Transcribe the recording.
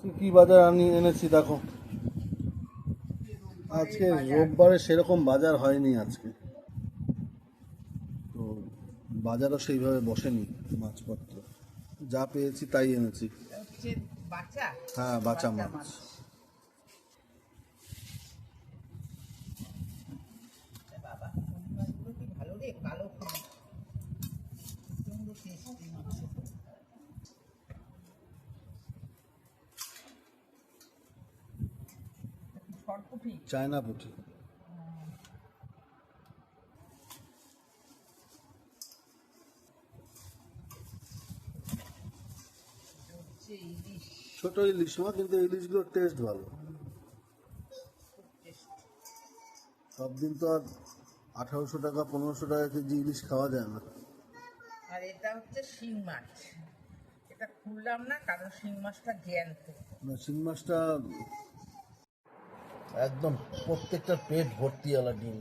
কি বাজার আমি এনেছি দেখো। আজকে রোববারে সেরকম বাজার হয়নি আজকে, তো বাজারও সেইভাবে বসেনি। মাছপত্র যা পেয়েছি তাই এনেছি। হ্যাঁ, বাঁচা মাছ। চায়না পুঁটি। ছোট ইলিশ মাছ, কিন্তু ইলিশগুলোর টেস্ট ভালো। সব দিন তো আর 1800 টাকা 1500 টাকা কেজি ইলিশ খাওয়া যায় না। আর এটা হচ্ছে শিং মাছ, এটা খুললাম না কারণ শিং মাছটা জ্যান্ত। শিং মাছটা একদম প্রত্যেকটা পেট ভর্তি আলা ডিম।